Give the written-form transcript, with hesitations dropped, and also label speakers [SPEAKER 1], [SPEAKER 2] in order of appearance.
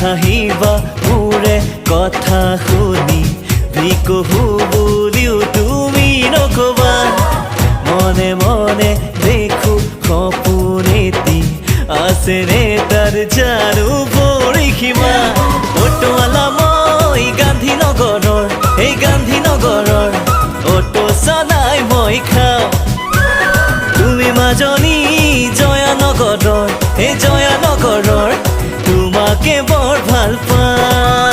[SPEAKER 1] হাঁহিবা মোৰে কথা শুনি ভিকহু বুলিও তুমি নকবা মনে মনে দেখো সপোন এটি আছেনে তাৰ জানো পৰিসীমা অটোৱালা মই গান্ধীনগৰৰ এই গান্ধীনগৰৰ অটো চলাই মই খাওঁ তুমি মাজনী জয়ানগৰৰ এই জয়ানগৰৰ তোমাকে বৰ ভাল পাওঁ